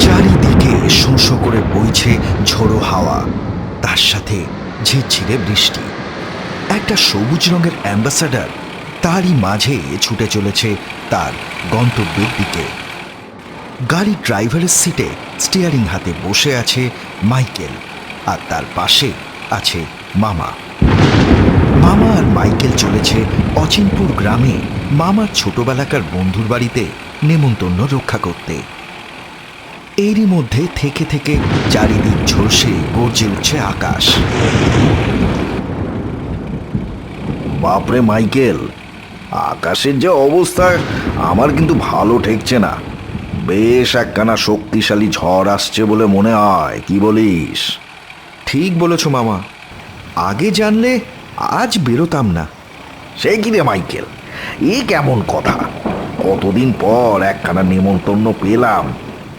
চারিদিকে শোঁ শোঁ করে বইছে ঝোড়ো হাওয়া, তার সাথে ঝিরঝিরে বৃষ্টি। একটা সবুজ রঙের অ্যাম্বাসাডার তারই মাঝে ছুটে চলেছে তার গন্তব্যের দিকে। গাড়ির ড্রাইভারের সিটে স্টিয়ারিং হাতে বসে আছে মাইকেল, আর তার পাশে আছে মামা। মামা আর মাইকেল চলেছে অচিনপুর গ্রামে মামার ছোটবেলাকার বন্ধুর বাড়িতে নেমন্তন্ন রক্ষা করতে। এরই মধ্যে থেকে থেকে চারিদিক ঝলসে গর্জে উঠছে আকাশ। বাপরে মাইকেল, আকাশের যে অবস্থা আমার কিন্তু ভালো ঠেকছে না। বেশ একখানা শক্তিশালী ঝড় আসছে বলে মনে হয়, কি বলিস? ঠিক বলেছ মামা, আগে জানলে আজ বেরোতাম না। সে কি রে মাইকেল, এ কেমন কথা? কতদিন পর একখানা নেমন্তন্ন পেলাম।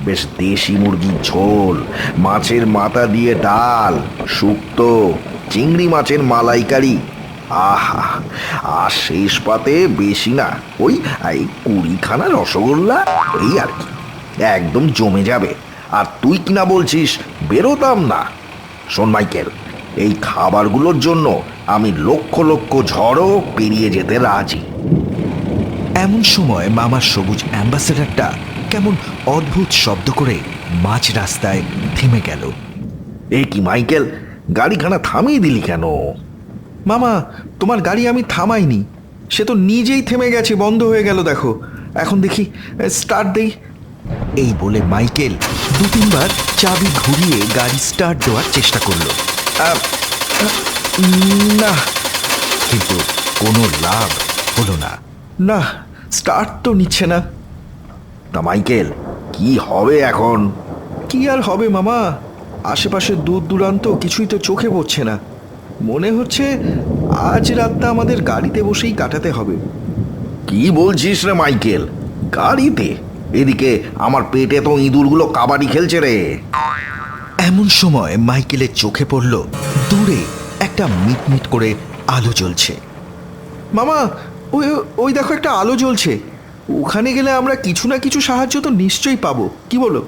বেশ দেশি মুরগির ঝোল, মাছের মাথা দিয়ে ডাল, শুক্তো, চিংড়ি মাছের মালাইকারি। আহা, আর শেষ পাতে বেশি না, ওই 20খানা রসগোল্লা, এই আর কি। একদম জমে যাবে। আর তুই কিনা বলছিস বেরোতাম না? শোন মাইকেল, এই খাবারগুলোর জন্য আমি লক্ষ লক্ষ ঝড়ও পেরিয়ে যেতে রাজি। এমন সময় মামার সবুজ অ্যাম্বাসেডারটা কেমন অদ্ভুত শব্দ করে মাঝ রাস্তায় থেমে গেল। এ কি মাইকেল, গাড়িখানা থামিয়ে দিলি কেন? মামা, তোমার গাড়ি আমি থামাইনি, সে তো নিজেই থেমে গেছে, বন্ধ হয়ে গেল। দেখো, এখন দেখি, স্টার্ট দেই। এই বলে মাইকেল 2-3বার চাবি ঘুরিয়ে গাড়ি স্টার্ট দেওয়ার চেষ্টা করল। না, কিন্তু কোনো লাভ হলো না। না, স্টার্ট তো নিচ্ছে না। তা মাইকেল, কি হবে এখন? কি আর হবে মামা, আশেপাশে দূর দূরান্ত কিছুই তো চোখে পড়ছে না। মনে হচ্ছে আজ রাতটা আমাদের গাড়িতে বসেই কাটাতে হবে। কি বলছিস রে মাইকেল, গাড়িতে? এদিকে আমার পেটে তো ইঁদুরগুলো কাবাডি খেলছে রে। এমন সময় মাইকেলের চোখে পড়ল দূরে একটা মিটমিট করে আলো জ্বলছে। মামা, ওই ওই দেখো, একটা আলো জ্বলছে। ওখানে গেলে আমরা কিছু না কিছু সাহায্য তো নিশ্চয়ই পাবো, কি বলো?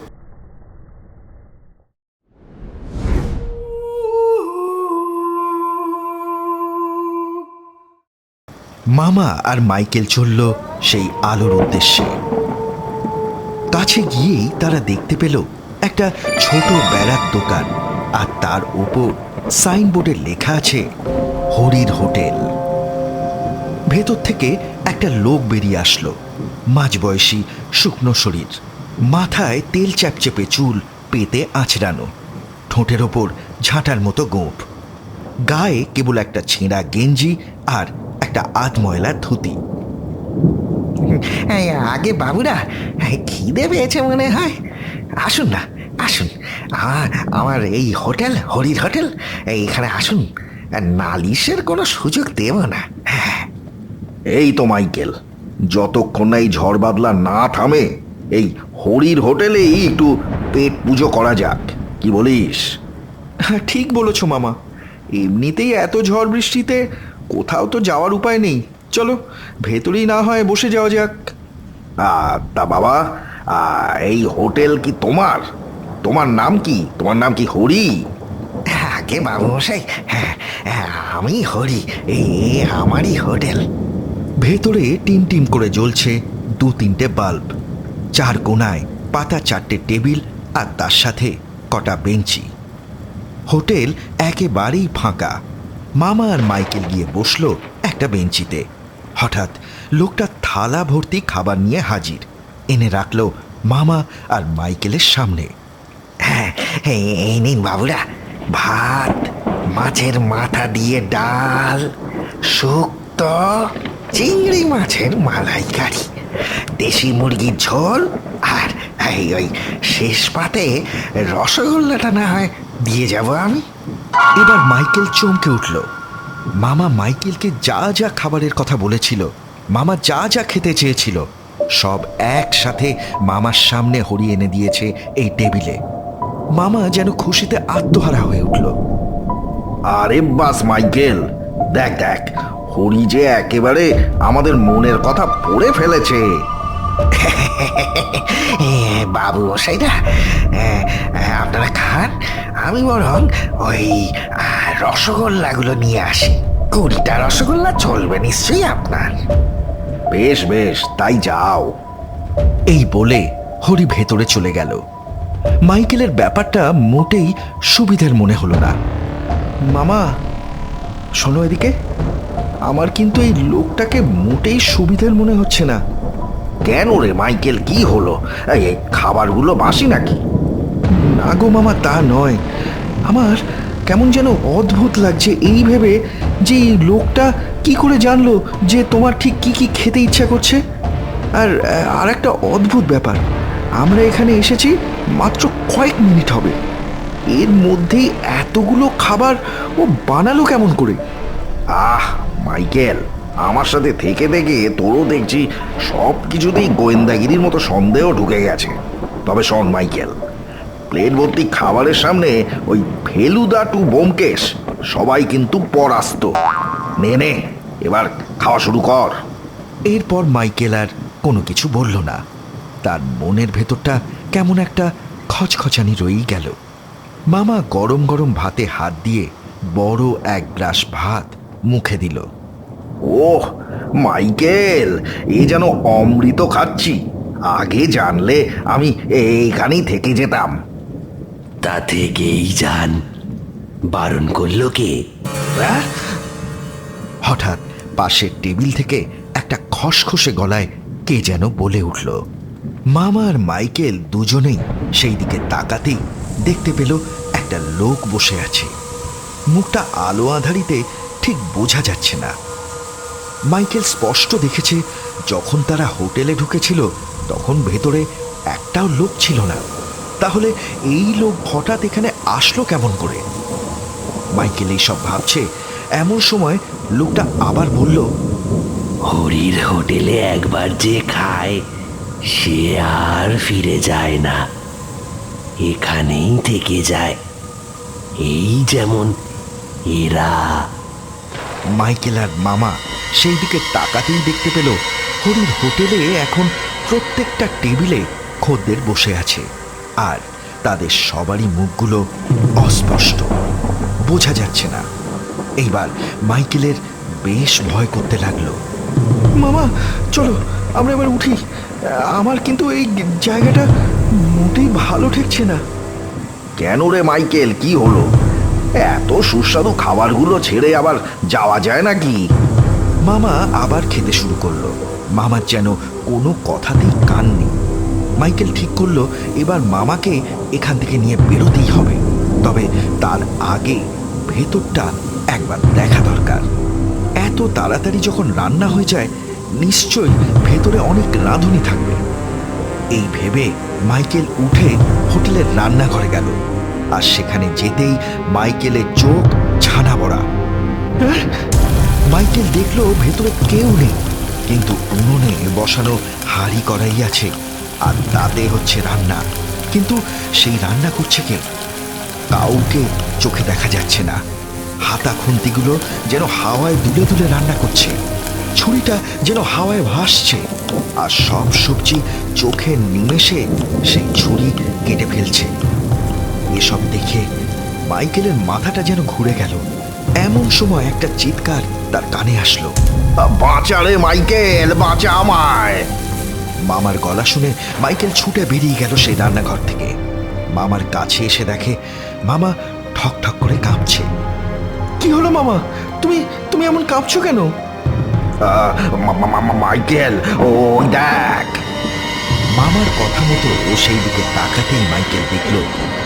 মামা আর মাইকেল চলল সেই আলোর উদ্দেশ্যে। কাছে গিয়েই তারা দেখতে পেল একটা ছোট বেড়ার দোকান, আর তার ওপর সাইনবোর্ডে লেখা আছে হরির হোটেল। ভেতর থেকে একটা লোক বেরিয়ে আসলো, মাঝবয়সী, শুকনো শরীর, মাথায় তেল চ্যাপচেপে চুল, পেতে আঁচড়ানো, ঠোঁটের ওপর ঝাঁটার মতো গোঁফ, গায়ে কেবল একটা ছেঁড়া গেঞ্জি আর একটা আধময়লা ধুতি। আগে বাবুরা, খিদে পেয়েছে মনে হয়। আসুন না, আসুন। আমার এই হোটেল, হরির হোটেল, এখানে আসুন। নালিশের কোনো সুযোগ দেব না। এই তো মাইকেল, যতক্ষণ না এই ঝড় বাদলা না থামে, এই হরির হোটেলেই একটু পেট পুজো করা যাক, কি বলিস? হ্যাঁ, ঠিক বলেছ মামা। এমনিতেই এত ঝড় বৃষ্টিতে কোথাও তো যাওয়ার উপায় নেই। চলো, ভেতরেই না হয় বসে যাওয়া যাক। তা বাবা, এই হোটেল কি তোমার? তোমার নাম কি? তোমার নাম কি হরি? আগে বাবু মশাই, আমি হরি, আমারই হোটেল। ভেতরে টিম টিম করে জ্বলছে 2-3টে বাল্ব, 4 কোণায় পাতা 4টে টেবিল, আর তার সাথে কটা বেঞ্চি। হোটেল একেবারেই ফাঁকা। মামা আর মাইকেল গিয়ে বসলো একটা বেঞ্চিতে। হঠাৎ লোকটা থালা ভর্তি খাবার নিয়ে হাজির, এনে রাখলো মামা আর মাইকেলের সামনে। এই নিন বাবুরা, ভাত, মাছের মাথা দিয়ে ডাল, শুক্তো, চিংড়ি মাছের মালাইকারি, দেশি মুরগির ঝোল, আর ওই শেষ পাতে রসগোল্লাটা না হয় দিয়ে যাব আমি। এবার মাইকেল চমকে উঠল। মামা মাইকেলকে যা যা খাবারের কথা বলেছিল, মামা যা যা খেতে চেয়েছিল, সব একসাথে মামার সামনে হরি এনে দিয়েছে এই টেবিলে। মামা যেন খুশিতে আত্মহারা হয়ে উঠল। আরে বাস মাইকেল, দেখ দেখ, হরি যে একেবারে আমাদের মনের কথা পড়ে ফেলেছে। বাবু মশাইরা, আপনারা খান, আমি বরং ওই রসগোল্লাগুলো নিয়ে আসি। 20টা রসগোল্লা চলবে নিশ্চয়ই আপনার। বেশ বেশ, তাই যাও। এই বলে হরি ভেতরে চলে গেল। মাইকেলের ব্যাপারটা মোটেই সুবিধার মনে হলো না। মামা শোনো এদিকে, আমার কিন্তু এই লোকটাকে মোটেই সুবিধার মনে হচ্ছে না। কেন রে মাইকেল, কি হলো? এই খাবারগুলো বাসি নাকি? না গো মামা, তা নয়। আমার কেমন যেন অদ্ভুত লাগছে এই ভেবে যে এই লোকটা কি করে জানলো যে তোমার ঠিক কি কি খেতে ইচ্ছা করছে। আর একটা অদ্ভুত ব্যাপার, আমরা এখানে এসেছি মাত্র কয়েক মিনিট হবে, এর মধ্যেই এতগুলো খাবার ও বানালো কেমন করে? আহ মাইকেল, আমার সাথে থেকে থেকে তোরও দেখছি সব কিছুতেই গোয়েন্দাগিরির মতো সন্দেহ ঢুকে গেছে। তবে শোন মাইকেল, প্লেট ভর্তি খাবারের সামনে ওই ফেলুদা টু ব্যোমকেশ সবাই কিন্তু পরাস্ত। নে নে, এবার খাওয়া শুরু কর। এরপর মাইকেল আর কোনো কিছু বলল না। তার মনের ভেতরটা কেমন একটা খচখচানি রয়েই গেল। মামা গরম গরম ভাতে হাত দিয়ে বড় এক গ্লাস ভাত মুখে দিল। ওহ মাইকেল, এ যেন অমৃত খাচ্ছি। আগে জানলে আমি এইখানেই থেকে যেতাম। তা থেকেই যান, বারণ করলো কে? হ্যাঁ? হঠাৎ পাশের টেবিল থেকে একটা খসখসে গলায় কে যেন বলে উঠল। মামা আর মাইকেল দুজনেই সেই দিকে তাকাতেই দেখতে পেল একটা লোক বসে আছে। মুখটা আলো আঁধারিতে ঠিক বোঝা যাচ্ছে না। মাইকেল স্পষ্ট দেখেছে যখন তারা হোটেলে ঢুকেছিল তখন ভেতরে একটাও লোক ছিল না। তাহলে এই লোক হঠাৎ এখানে আসলো কেমন করে? মাইকেল এইসব ভাবছে এমন সময় লোকটা আবার বলল, হরির হোটেলে একবার যে খায় সে আর ফিরে যায় না, এখানেই থেকে যায়। এই যেমন এরা। মাইকেল আর মামা সেই দিকে তাকাতেই দেখতে পেল হরির হোটেলে এখন প্রত্যেকটা টেবিলে খদ্দের বসে আছে, আর তাদের সবারই মুখগুলো অস্পষ্ট, বোঝা যাচ্ছে না। এইবার মাইকেলের বেশ ভয় করতে লাগলো। মামা চলো আমরা এবার উঠি, আমার কিন্তু এই জায়গাটা মোটেই ভালো ঠেকছে না। কেন রে মাইকেল, কি হলো? এত সুস্বাদু খাবারগুলো ছেড়ে আবার যাওয়া যায় নাকি? মামা আবার খেতে শুরু করলো। মামার যেন কোনো কথাতেই কান নেই। মাইকেল ঠিক করলো এবার মামাকে এখান থেকে নিয়ে বেরোতেই হবে, তবে তার আগে ভেতরটা একবার দেখা দরকার। এত তাড়াতাড়ি যখন রান্না হয়ে যায় নিশ্চয়ই ভেতরে অনেক রাঁধুনি থাকবে। এই ভেবে মাইকেল উঠে হোটেলের রান্নাঘরে গেল, আর সেখানে যেতেই মাইকেলের চোখ ছানা বড়া। মাইকেল দেখলো ভেতরে কেউ নেই, কিন্তু উনুনে বসানো হাঁড়ি কড়াই আছে, আর তাতে হচ্ছে রান্না। কিন্তু সেই রান্না করছে কে? কাউকে চোখে দেখা যাচ্ছে না। হাতা খুন্তিগুলো যেন হাওয়ায় দুলে দুলে রান্না করছে, ছুরিটা যেন হাওয়ায় ভাসছে, আর সব সবজি চোখের নিমেষে সেই ছুরি কেটে ফেলছে। এসব দেখে মাইকেলের মাথাটা যেন ঘুরে গেল। এমন সময় একটা চিৎকার তার কানে আসলো, বাঁচা রে মাইকেল, বাঁচা আমায়! মামার গলা শুনে মাইকেল ছুটে বেরিয়ে গেল সেই রান্নাঘর থেকে। মামার কাছে এসে দেখে মামা ঠক ঠক করে কাঁপছে। কি হলো মামা, তুমি তুমি এমন কাঁপছো কেন? মাইকেল, ওই দেখ। মামার কথা মতো সেই দিকে তাকাতেই মাইকেল দেখল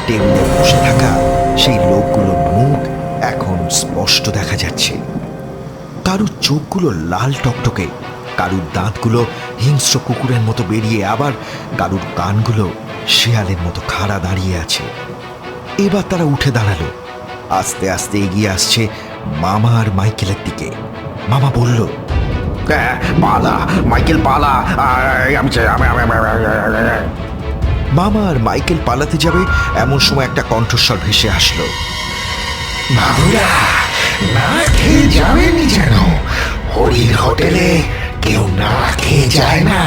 টেবিলে বসে থাকা সেই লোকগুলোর মুখ এখন স্পষ্ট দেখা যাচ্ছে। কারুর চোখগুলো লাল টকটকে, কারুর দাঁতগুলো হিংস্র কুকুরের মতো বেরিয়ে, আবার কারুর কানগুলো শেয়ালের মতো খাড়া দাঁড়িয়ে আছে। এবার তারা উঠে দাঁড়ালো, আস্তে আস্তে এগিয়ে আসছে মামা আর মাইকেলের দিকে। মামা বলল, পালা মাইকেল পালা। মামা আর মাইকেল পালাতে যাবে এমন সময় একটা কণ্ঠস্বর ভেসে আসলো, বাবুরা, না খেয়ে যাবেনি যেন, হরির হোটেলে কেউ না খেয়ে যায় না।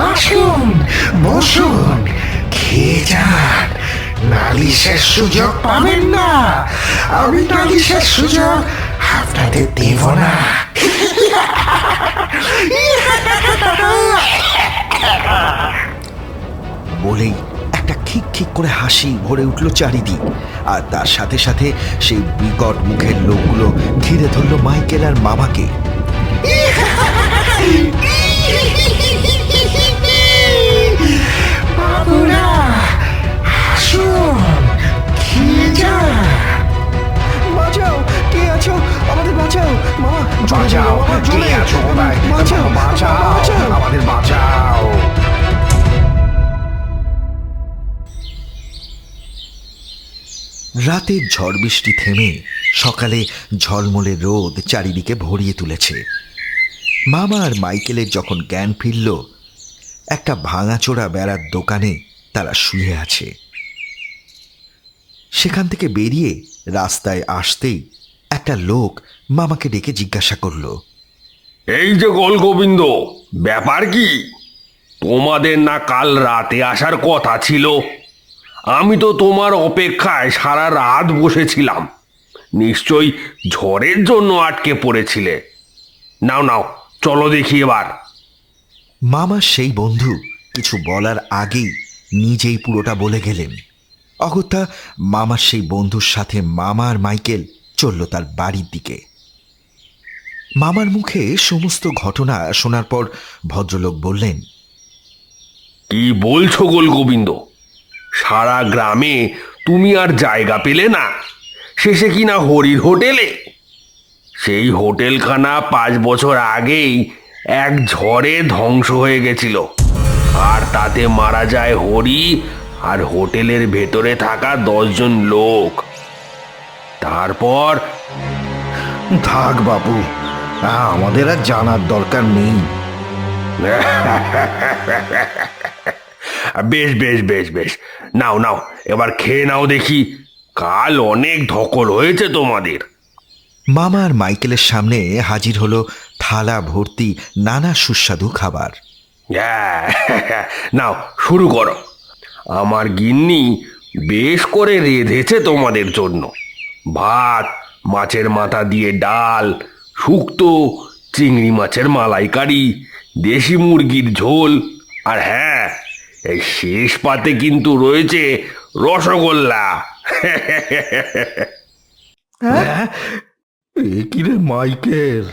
আসুন, বসুন, খেয়ে যান। নালিশের সুযোগ পাবেন না। আমি নালিশের সুযোগ আপনাদের দেব না। বলেই একটা খিক খিক করে হাসি ভরে উঠল চারিদিক, আর তার সাথে সাথে সেই বিকট মুখের লোকগুলো ঘিরে ধরল মাইকেল আর মামাকে। বাবুরা, আসুন, খেয়ে যান। বাঁচাও, কে আছো? আমাদের বাঁচাও মামা, বাঁচাও, কে আছো কোথায়? বাঁচাও, বাঁচাও, আমাদের বাঁচাও। রাতের ঝড় বৃষ্টি থেমে সকালে ঝলমলে রোদ চারিদিকে ভরিয়ে তুলেছে। মামা আর মাইকেলের যখন জ্ঞান ফিরল, একটা ভাঙাচোরা বেড়ার দোকানে তারা শুয়ে আছে। সেখান থেকে বেরিয়ে রাস্তায় আসতেই একটা লোক মামাকে ডেকে জিজ্ঞাসা করল, এই যে গোলগোবিন্দ, ব্যাপার কি? তোমাদের না কাল রাতে আসার কথা ছিল? আমি তো তোমার অপেক্ষায় সারা রাত বসেছিলাম। নিশ্চয়ই ঝড়ের জন্য আটকে পড়েছিলে। নাও নাও, চলো দেখি এবার। মামার সেই বন্ধু কিছু বলার আগেই নিজেই পুরোটা বলে গেলেন। অগত্যা মামার সেই বন্ধুর সাথে মামা আর মাইকেল চলল তার বাড়ির দিকে। মামার মুখে সমস্ত ঘটনা শোনার পর ভদ্রলোক বললেন, কি বলছো গোলগোবিন্দ? সারা গ্রামে তুমি আর জায়গা পেলে না, শেষে কিনা হরির হোটেলে? সেই হোটেলখানা 5 বছর আগেই এক ঝড়ে ধ্বংস হয়ে গেছিল, আর তাতে মারা যায় হরি আর হোটেলের ভেতরে থাকা 10 জন লোক। তারপর থাক বাপু, আমাদের আর জানার দরকার নেই। বেশ বেশ বেশ বেশ, নাও নাও, এবার খেয়ে নাও দেখি। কাল অনেক ধকল হয়েছে তোমাদের। মামা আর মাইকেলের সামনে হাজির হলো থালা ভর্তি নানা সুস্বাদু খাবার। হ্যাঁ, নাও শুরু করো। আমার গিন্নি বেশ করে রেঁধেছে তোমাদের জন্য। ভাত, মাছের মাথা দিয়ে ডাল, শুক্তো, চিংড়ি মাছের মালাইকারি, দেশি মুরগির ঝোল, আর হ্যাঁ, এই শেষ পাতে কিন্তু রয়েছে রসগোল্লা। এ কি রে মাইকেল?